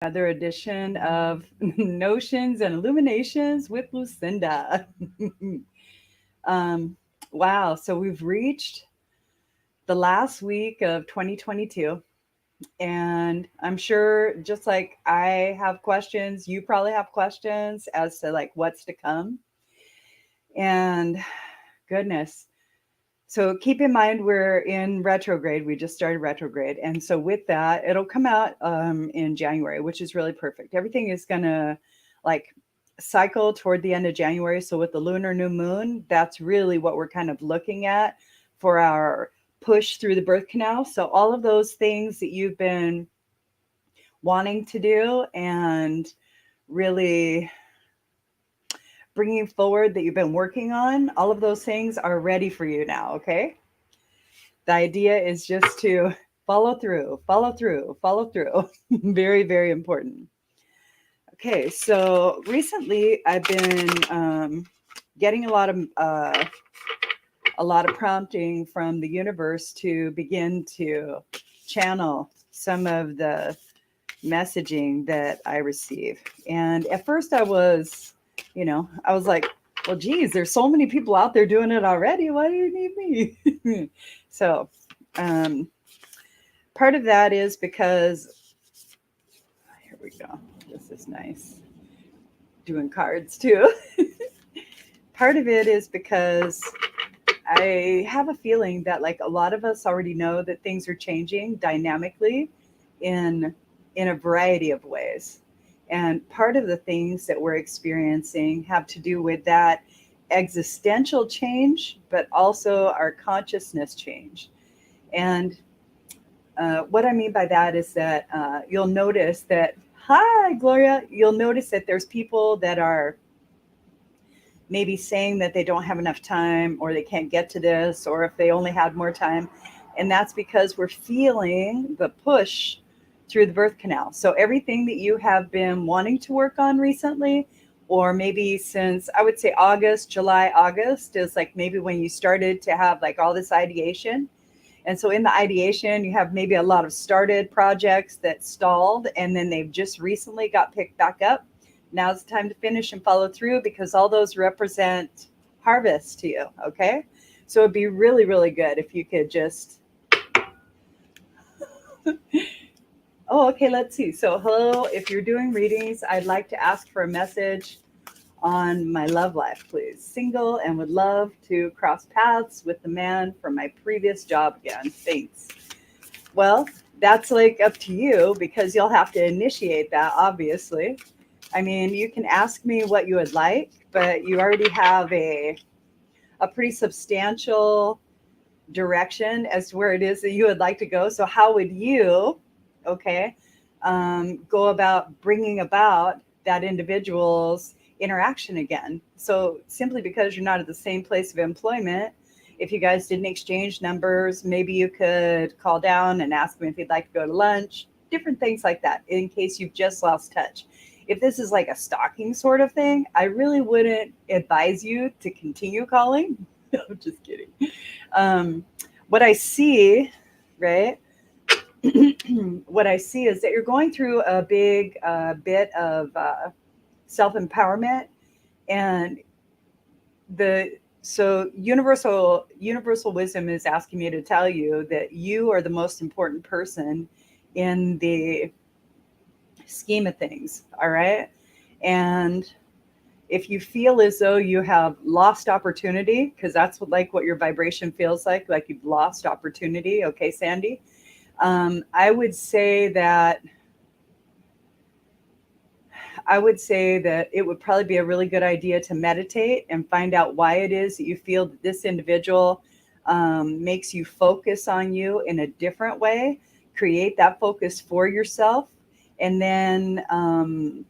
Another edition of Notions and Illuminations with Lucinda. um, wow, so we've reached the last week of 2022, and I'm sure just like I have questions, you probably have questions as to like what's to come. And goodness, so keep in mind we're in retrograde. We just started retrograde, and so with that, it'll come out in January, which is really perfect. Everything is gonna like cycle toward the end of January. So with the lunar new moon, that's really what we're kind of looking at for our push through the birth canal. So all of those things that you've been wanting to do and really bringing forward that you've been working on, all of those things are ready for you now. Okay. The idea is just to follow through, follow through, follow through. Very, very important. Okay, so recently I've been getting a lot of prompting from the universe to begin to channel some of the messaging that I receive. And at first I was like, well, geez, there's so many people out there doing it already. Why do you need me? So, um, part of that is because, here we go. This is nice. Doing cards too. Part of it is because I have a feeling that like a lot of us already know that things are changing dynamically in in a variety of ways. And part of the things that we're experiencing have to do with that existential change, but also our consciousness change. And what I mean by that is that you'll notice that, hi, Gloria, you'll notice that there's people that are maybe saying that they don't have enough time or they can't get to this or if they only had more time. And that's because we're feeling the push through the birth canal. So everything that you have been wanting to work on recently, or maybe since I would say August, July, August is like maybe when you started to have like all this ideation. And so in the ideation, you have maybe a lot of started projects that stalled and then they've just recently got picked back up. Now's the time to finish and follow through because all those represent harvest to you. Okay. So it'd be really, really good if you could just, oh, okay, let's see. So, hello, if you're doing readings, I'd like to ask for a message on my love life, please. Single and would love to cross paths with the man from my previous job again. Thanks. Well, that's like up to you because you'll have to initiate that, obviously. I mean, you can ask me what you would like, but you already have a pretty substantial direction as to where it is that you would like to go. So, how would you, okay, go about bringing about that individual's interaction again? So, simply because you're not at the same place of employment, if you guys didn't exchange numbers, maybe you could call down and ask him if he'd like to go to lunch, different things like that, in case you've just lost touch. If this is like a stalking sort of thing, I really wouldn't advise you to continue calling. I'm just kidding. Um, what I see, right? What I see is that you're going through a big bit of self empowerment, and the so universal wisdom is asking me to tell you that you are the most important person in the scheme of things. All right, and if you feel as though you have lost opportunity, because that's what your vibration feels like you've lost opportunity. Okay, Sandy. I would say that it would probably be a really good idea to meditate and find out why it is that you feel that this individual makes you focus on you in a different way. Create that focus for yourself. And then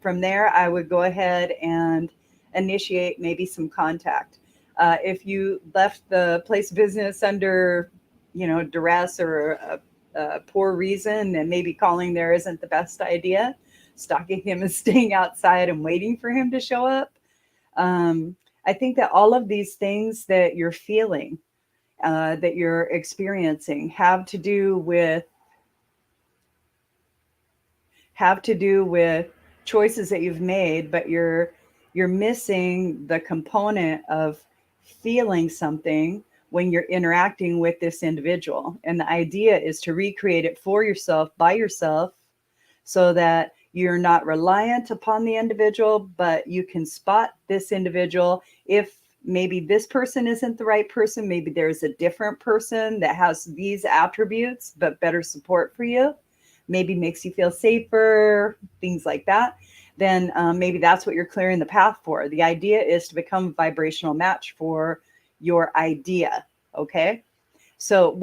from there, I would go ahead and initiate maybe some contact. If you left the place of business under, duress or a poor reason, then maybe calling there isn't the best idea. Stalking him and staying outside and waiting for him to show up. Um, I think that all of these things that you're feeling, that you're experiencing, have to do with choices that you've made, but you're missing the component of feeling something when you're interacting with this individual. And the idea is to recreate it for yourself, by yourself, so that you're not reliant upon the individual, but you can spot this individual. If maybe this person isn't the right person, maybe there's a different person that has these attributes, but better support for you, maybe makes you feel safer, things like that, then maybe that's what you're clearing the path for. The idea is to become a vibrational match for your idea. Okay. So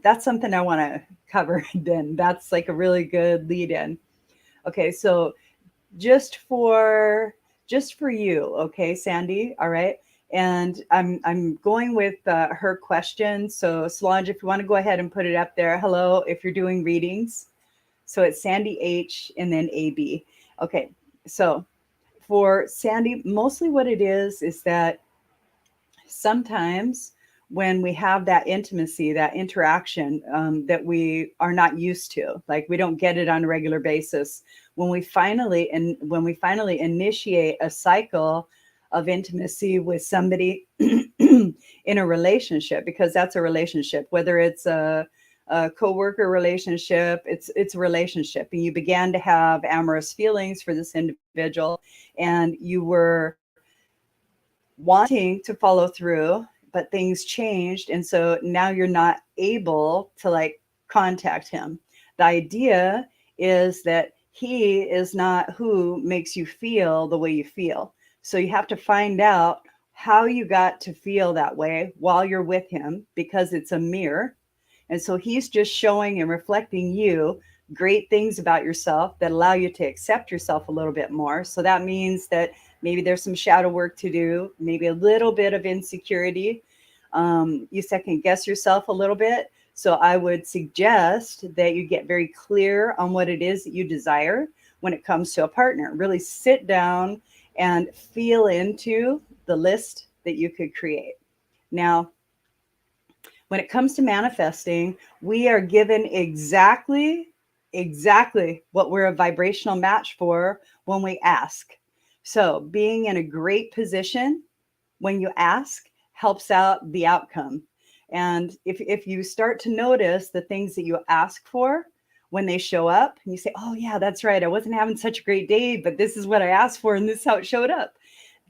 that's something I want to cover, then that's like a really good lead in. Okay. So just for you, okay, Sandy, all right. And I'm going with her question. So Solange, if you want to go ahead and put it up there. Hello, if you're doing readings. So it's Sandy H and then AB. Okay, so for Sandy, mostly what it is that sometimes when we have that intimacy, that interaction that we are not used to, like we don't get it on a regular basis, when we finally initiate a cycle of intimacy with somebody in a relationship, because that's a relationship, whether it's a co-worker relationship, it's a relationship, and you began to have amorous feelings for this individual, and you were wanting to follow through, but things changed. And so now you're not able to like contact him. The idea is that he is not who makes you feel the way you feel. So you have to find out how you got to feel that way while you're with him, because it's a mirror. And so he's just showing and reflecting you great things about yourself that allow you to accept yourself a little bit more. So that means that maybe there's some shadow work to do, maybe a little bit of insecurity. You second guess yourself a little bit. So I would suggest that you get very clear on what it is that you desire when it comes to a partner. Really sit down and feel into the list that you could create. Now, when it comes to manifesting, we are given exactly what we're a vibrational match for when we ask. So being in a great position when you ask helps out the outcome. And if you start to notice the things that you ask for when they show up, and you say, oh yeah, that's right, I wasn't having such a great day, but this is what I asked for and this is how it showed up.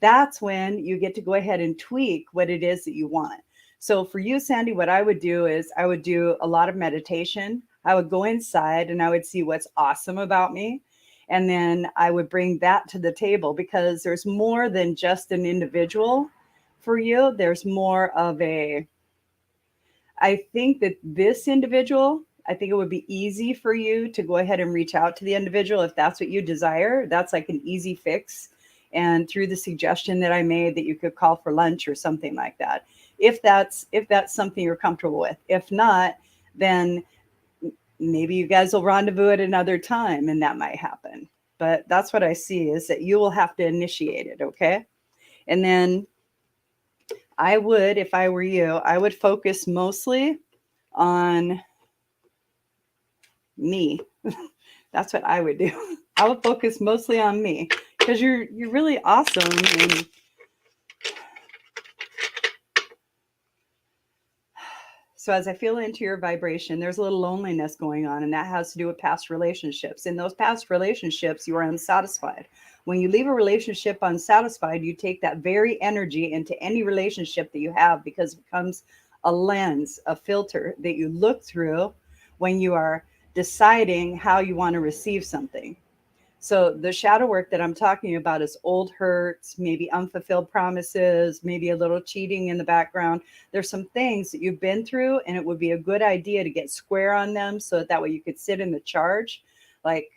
That's when you get to go ahead and tweak what it is that you want. So for you, Sandy, what I would do is I would do a lot of meditation. I would go inside and I would see what's awesome about me. And then I would bring that to the table, because there's more than just an individual for you. There's more of I think that this individual, I think it would be easy for you to go ahead and reach out to the individual if that's what you desire. That's like an easy fix. And through the suggestion that I made, that you could call for lunch or something like that, if that's something you're comfortable with. If not, then maybe you guys will rendezvous at another time and that might happen. But that's what I see, is that you will have to initiate it. Okay. And then I would, if I were you, I would focus mostly on me. That's what I would do. I would focus mostly on me, because you're really awesome. And so as I feel into your vibration, there's a little loneliness going on, and that has to do with past relationships. In those past relationships, you are unsatisfied. When you leave a relationship unsatisfied, you take that very energy into any relationship that you have, because it becomes a lens, a filter that you look through when you are deciding how you want to receive something. So the shadow work that I'm talking about is old hurts, maybe unfulfilled promises, maybe a little cheating in the background. There's some things that you've been through, and it would be a good idea to get square on them, so that way you could sit in the charge, like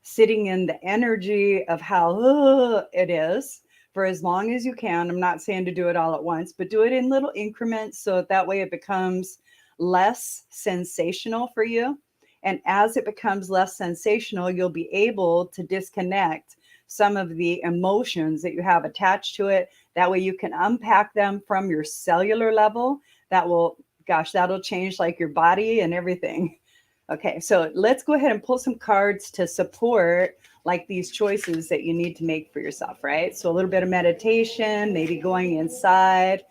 sitting in the energy of how it is for as long as you can. I'm not saying to do it all at once, but do it in little increments, so that way it becomes less sensational for you. And as it becomes less sensational, you'll be able to disconnect some of the emotions that you have attached to it. That way you can unpack them from your cellular level. That'll change like your body and everything. Okay, so let's go ahead and pull some cards to support like these choices that you need to make for yourself, right? So a little bit of meditation, maybe going inside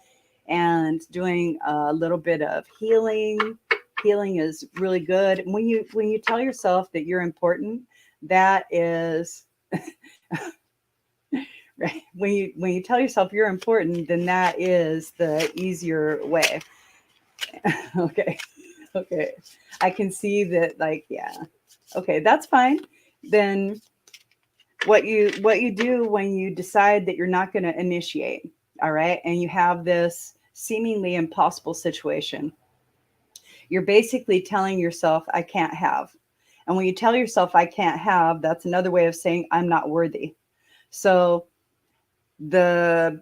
and doing a little bit of healing. Healing is really good. When you tell yourself that you're important, that is right. When you tell yourself you're important, then that is the easier way. Okay. Okay. I can see that, like, yeah. Okay, that's fine. Then what you do when you decide that you're not going to initiate, all right, and you have this seemingly impossible situation, you're basically telling yourself, I can't have. And when you tell yourself I can't have, that's another way of saying I'm not worthy. So the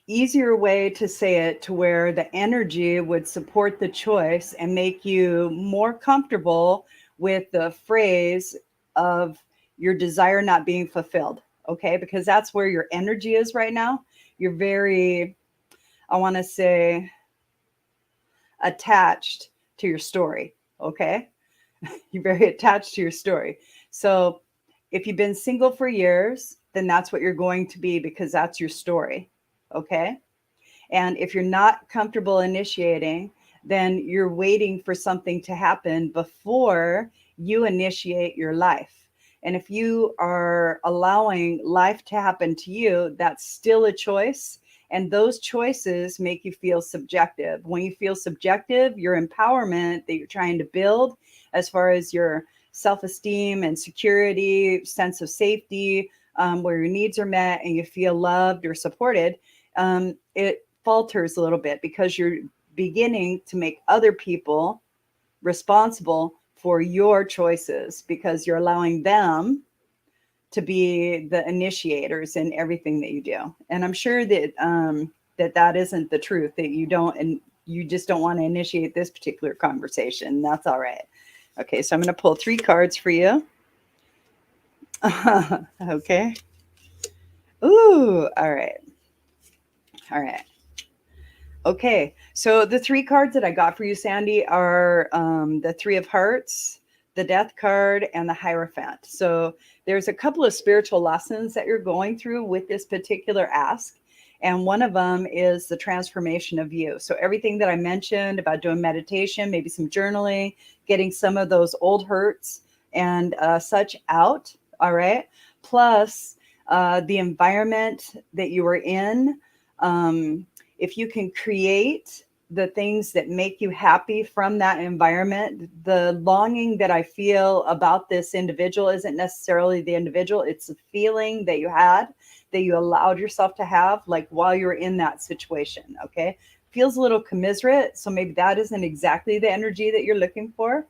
easier way to say it to where the energy would support the choice and make you more comfortable with the phrase of your desire not being fulfilled. Okay, because that's where your energy is right now. You're very, I want to say, attached to your story. Okay, you're very attached to your story. So if you've been single for years, then that's what you're going to be, because that's your story. Okay. And if you're not comfortable initiating, then you're waiting for something to happen before you initiate your life. And if you are allowing life to happen to you, that's still a choice. And those choices make you feel subjective. When you feel subjective, your empowerment that you're trying to build, as far as your self esteem and security, sense of safety, where your needs are met and you feel loved or supported, it falters a little bit because you're beginning to make other people responsible for your choices, because you're allowing them to be the initiators in everything that you do. And I'm sure that that isn't the truth, that you don't, and you just don't want to initiate this particular conversation. That's all right. Okay, so I'm going to pull 3 cards for you. Okay. Ooh, all right. All right. Okay, so the 3 cards that I got for you, Sandy, are the 3 of Hearts, the Death card, and the Hierophant. So there's a couple of spiritual lessons that you're going through with this particular ask. And one of them is the transformation of you. So everything that I mentioned about doing meditation, maybe some journaling, getting some of those old hurts and such out, all right? Plus the environment that you were in. If you can create the things that make you happy from that environment, the longing that I feel about this individual isn't necessarily the individual, it's the feeling that you had, that you allowed yourself to have, like while you're in that situation. Okay, feels a little commiserate, so maybe that isn't exactly the energy that you're looking for.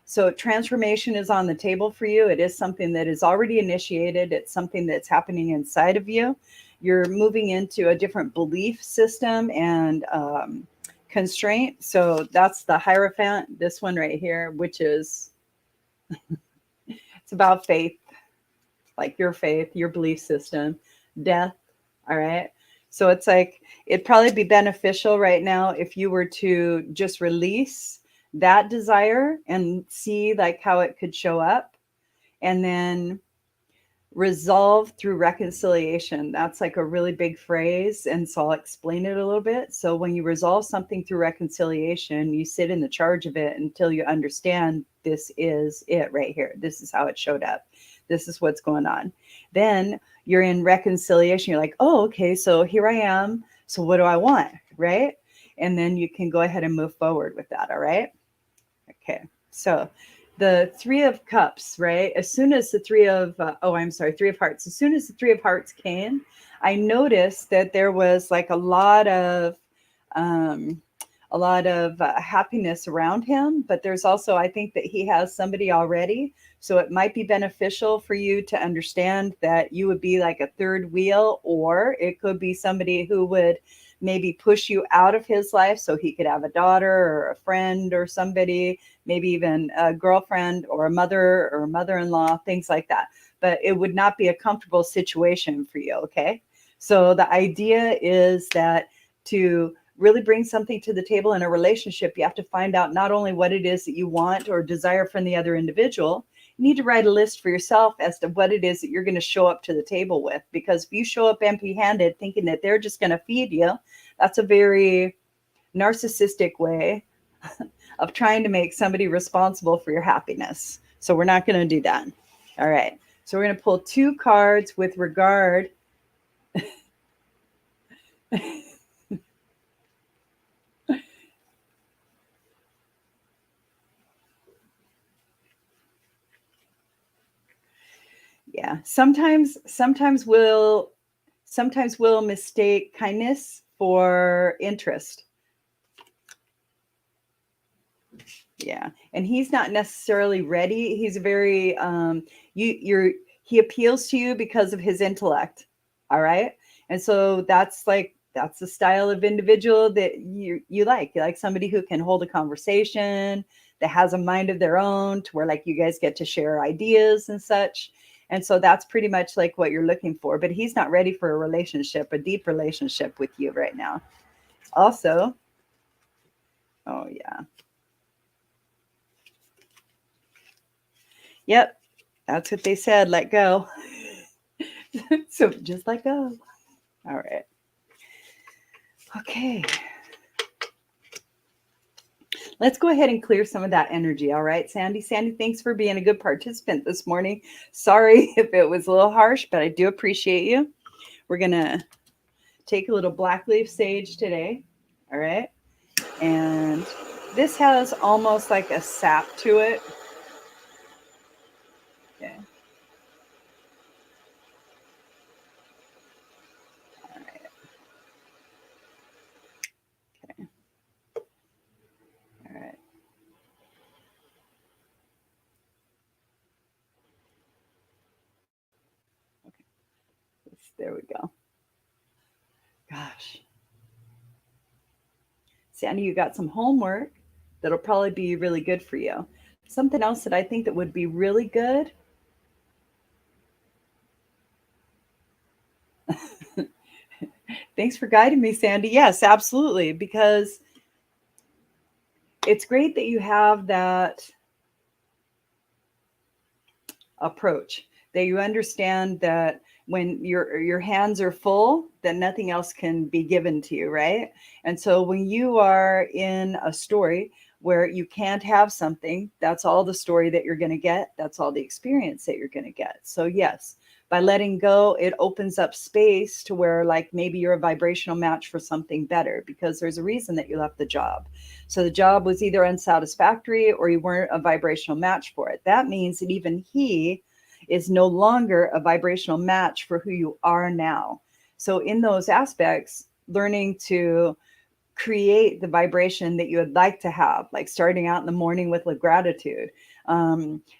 So transformation is on the table for you. It is something that is already initiated. It's something that's happening inside of you. You're moving into a different belief system and constraint. So that's the Hierophant, this one right here, which is, it's about faith, like your faith, your belief system, death. All right. So it's like, it'd probably be beneficial right now if you were to just release that desire and see like how it could show up, and then resolve through reconciliation. That's like a really big phrase. And so I'll explain it a little bit. So when you resolve something through reconciliation, you sit in the charge of it until you understand this is it right here. This is how it showed up. This is what's going on. Then you're in reconciliation. You're like, oh, okay, so here I am. So what do I want? Right? And then you can go ahead and move forward with that. All right. Okay. So the 3 of Cups, right? As soon as the 3 of, 3 of Hearts. As soon as the 3 of Hearts came, I noticed that there was like a lot of happiness around him, but there's also, I think that he has somebody already. So it might be beneficial for you to understand that you would be like a third wheel, or it could be somebody who would maybe push you out of his life so he could have a daughter or a friend or somebody, maybe even a girlfriend or a mother or a mother-in-law, things like that. But it would not be a comfortable situation for you, okay? So the idea is that to really bring something to the table in a relationship, you have to find out not only what it is that you want or desire from the other individual, you need to write a list for yourself as to what it is that you're going to show up to the table with. Because if you show up empty handed thinking that they're just going to feed you, that's a very narcissistic way of trying to make somebody responsible for your happiness. So we're not going to do that. All right. So we're going to pull 2 cards with regard. Yeah. Sometimes we'll mistake kindness for interest. Yeah. And he's not necessarily ready. He's very he appeals to you because of his intellect. All right? And so that's the style of individual that you like. You like somebody who can hold a conversation, that has a mind of their own, to where like you guys get to share ideas and such. And so that's pretty much like what you're looking for. But he's not ready for a relationship, a deep relationship with you right now. Also, oh yeah. Yep. That's what they said. Let go. So just let go. All right. Okay. Let's go ahead and clear some of that energy. All right, Sandy. Sandy, thanks for being a good participant this morning. Sorry if it was a little harsh, but I do appreciate you. We're going to take a little black leaf sage today. All right. And this has almost like a sap to it. Okay. All right. Okay. All right. Okay. There we go. Gosh. Sandy, you got some homework that'll probably be really good for you. Something else that I think that would be really good. Thanks for guiding me, Sandy. Yes, absolutely. Because it's great that you have that approach, that you understand that when your hands are full, that nothing else can be given to you, right? And so when you are in a story where you can't have something, that's all the story that you're going to get, that's all the experience that you're going to get. So yes, by letting go, it opens up space to where like maybe you're a vibrational match for something better, because there's a reason that you left the job. So the job was either unsatisfactory or you weren't a vibrational match for it. That means that even he is no longer a vibrational match for who you are now. So in those aspects, learning to create the vibration that you would like to have, like starting out in the morning with gratitude,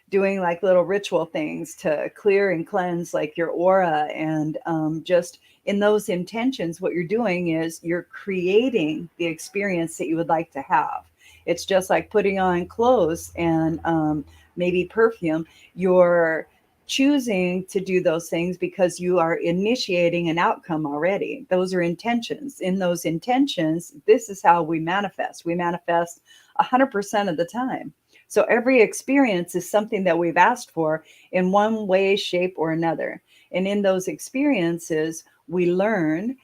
doing like little ritual things to clear and cleanse like your aura, and just in those intentions, what you're doing is you're creating the experience that you would like to have. It's just like putting on clothes and maybe perfume. You're choosing to do those things because you are initiating an outcome already. Those are intentions. In those intentions, this is how we manifest. We manifest 100% of the time. So every experience is something that we've asked for in one way, shape, or another. And in those experiences, we learn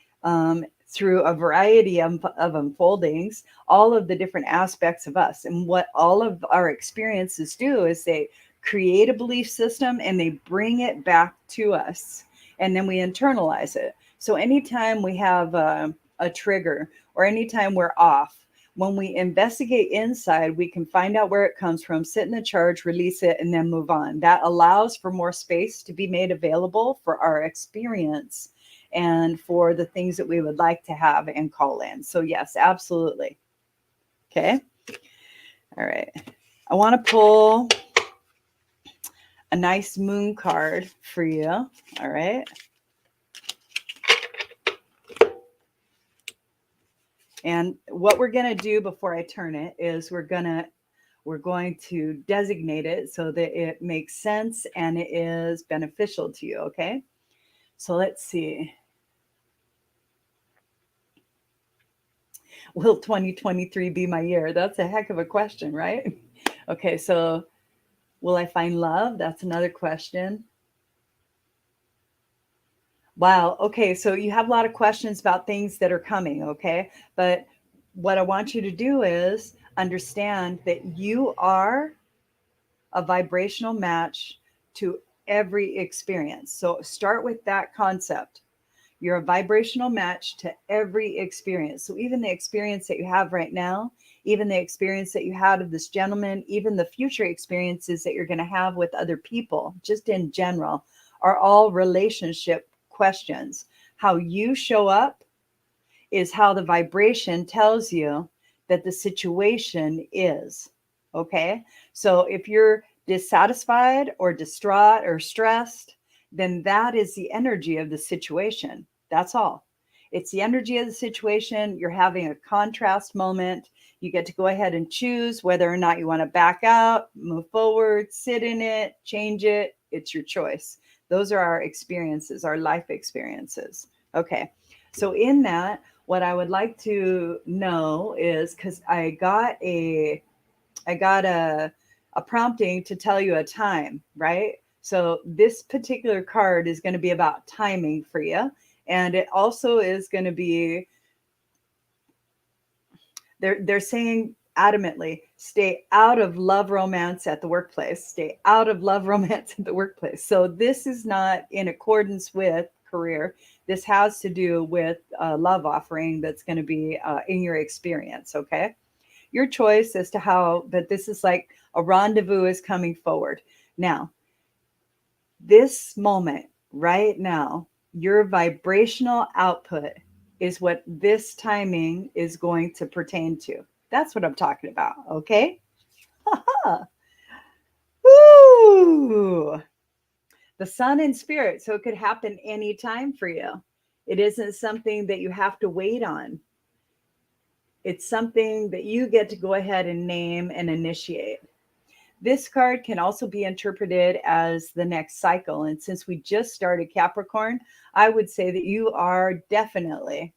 through a variety of unfoldings, all of the different aspects of us. And what all of our experiences do is they create a belief system and they bring it back to us, and then we internalize it. So anytime we have a trigger, or anytime we're off, when we investigate inside, we can find out where it comes from, sit in the charge, release it, and then move on. That allows for more space to be made available for our experience and for the things that we would like to have and call in. So yes, absolutely. Okay. All right. I want to pull a nice moon card for you. All right. And what we're going to do before I turn it is we're going to designate it so that it makes sense and it is beneficial to you. Okay. So let's see. Will 2023 be my year? That's a heck of a question, right? Okay, so will I find love? That's another question. Wow. Okay. So you have a lot of questions about things that are coming. Okay. But what I want you to do is understand that you are a vibrational match to every experience. So start with that concept. You're a vibrational match to every experience. So even the experience that you have right now, even the experience that you had of this gentleman, even the future experiences that you're going to have with other people, just in general, are all relationship questions. How you show up is how the vibration tells you that the situation is. Okay. So if you're dissatisfied or distraught or stressed, then that is the energy of the situation. That's all. It's the energy of the situation. You're having a contrast moment. You get to go ahead and choose whether or not you want to back out, move forward, sit in it, change it. It's your choice. Those are our experiences, our life experiences. Okay. So in that, what I would like to know is, because I got a prompting to tell you a time, right? So this particular card is going to be about timing for you, and it also is going to be, they're saying adamantly, stay out of love romance at the workplace. Stay out of love romance at the workplace. So this is not in accordance with career. This has to do with love offering that's going to be in your experience. Okay, your choice as to how, but this is like a rendezvous is coming forward now. This moment right now, your vibrational output is what this timing is going to pertain to. That's what I'm talking about. Okay. Huh. Woo! The sun in spirit. So it could happen anytime for you. It isn't something that you have to wait on. It's something that you get to go ahead and name and initiate. This card can also be interpreted as the next cycle. And since we just started Capricorn, I would say that you are definitely,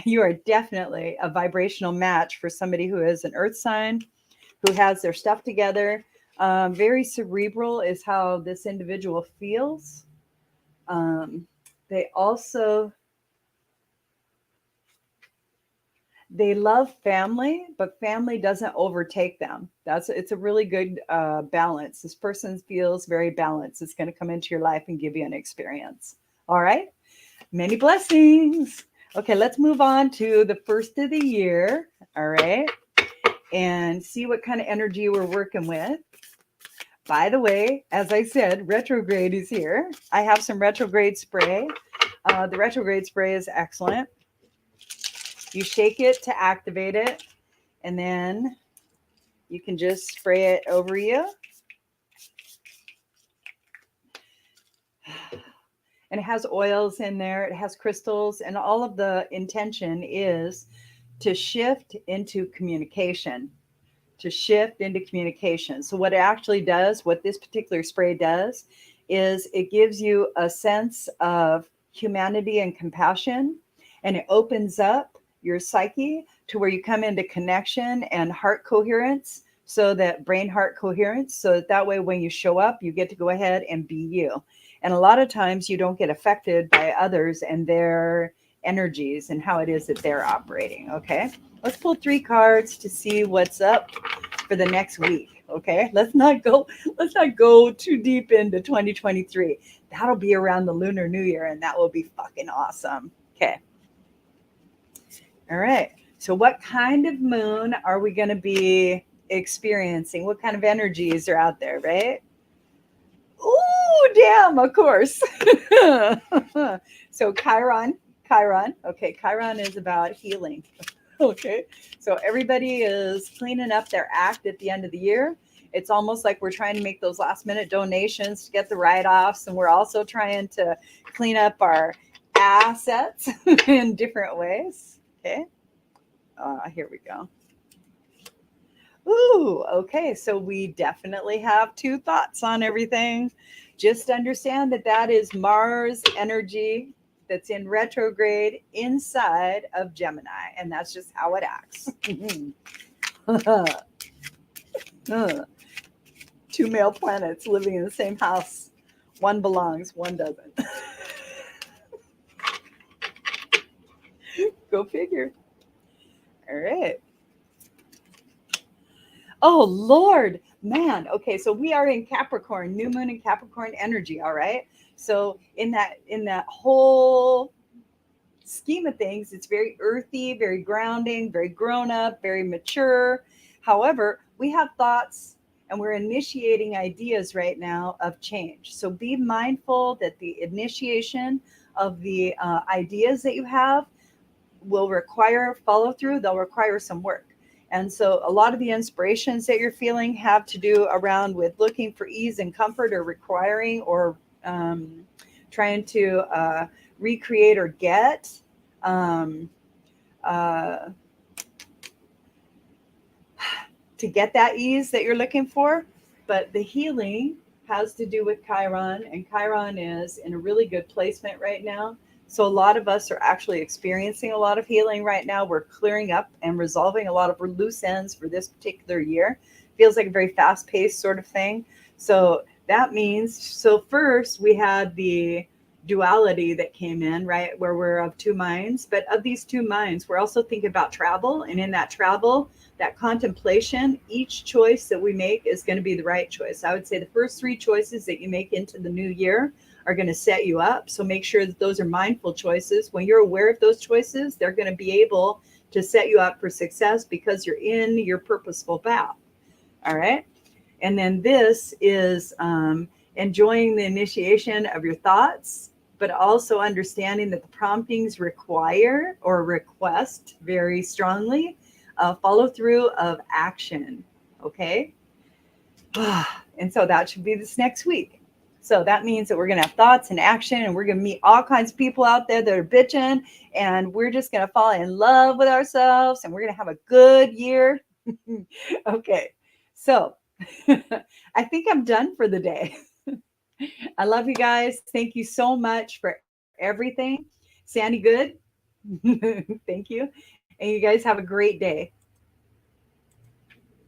you are definitely a vibrational match for somebody who is an earth sign, who has their stuff together. Very cerebral is how this individual feels. Um, they also they love family, but family doesn't overtake them. It's a really good balance. This person feels very balanced. It's going to come into your life and give you an experience. All right. Many blessings. Okay, let's move on to the first of the year. All right. And see what kind of energy we're working with. By the way, as I said, retrograde is here. I have some retrograde spray. The retrograde spray is excellent. You shake it to activate it, and then you can just spray it over you. And it has oils in there, it has crystals, and all of the intention is to shift into communication. To shift into communication. So, what it actually does, what this particular spray does, is it gives you a sense of humanity and compassion, and it opens up your psyche to where you come into connection and heart coherence, so that brain heart coherence, so that way when you show up, you get to go ahead and be you. And a lot of times you don't get affected by others and their energies and how it is that they're operating. Okay, let's pull 3 cards to see what's up for the next week. Okay, let's not go too deep into 2023. That'll be around the Lunar New Year, and that will be fucking awesome. Okay. All right. So what kind of moon are we going to be experiencing? What kind of energies are out there, right? Ooh, damn, of course. So Chiron. Okay, Chiron is about healing. Okay, so everybody is cleaning up their act at the end of the year. It's almost like we're trying to make those last minute donations to get the write-offs, and we're also trying to clean up our assets in different ways. Okay, here we go. Ooh, okay. So we definitely have 2 thoughts on everything. Just understand that that is Mars energy that's in retrograde inside of Gemini, and that's just how it acts. Two male planets living in the same house. One belongs, one doesn't. Go figure. All right. Oh Lord, man. Okay, so we are in Capricorn, new moon in Capricorn energy, all right? So in that whole scheme of things, it's very earthy, very grounding, very grown up, very mature. However, we have thoughts and we're initiating ideas right now of change. So be mindful that the initiation of the ideas that you have will require follow through, they'll require some work. And so a lot of the inspirations that you're feeling have to do around with looking for ease and comfort or requiring or trying to recreate or get um, uh, to get that ease that you're looking for. But the healing has to do with Chiron, and Chiron is in a really good placement right now. So a lot of us are actually experiencing a lot of healing right now. We're clearing up and resolving a lot of loose ends for this particular year. Feels like a very fast-paced sort of thing. So that means, so first we had the duality that came in, right, where we're of two minds. But of these two minds, we're also thinking about travel. And in that travel, that contemplation, each choice that we make is going to be the right choice. I would say the first three choices that you make into the new year are going to set you up. So make sure that those are mindful choices. When you're aware of those choices, they're going to be able to set you up for success because you're in your purposeful path. All right. And then this is enjoying the initiation of your thoughts, but also understanding that the promptings require or request very strongly follow through of action. Okay. And so that should be this next week. So that means that we're going to have thoughts and action, and we're going to meet all kinds of people out there that are bitching, and we're just going to fall in love with ourselves, and we're going to have a good year. Okay. So I think I'm done for the day. I love you guys. Thank you so much for everything. Sandy, good. Thank you. And you guys have a great day.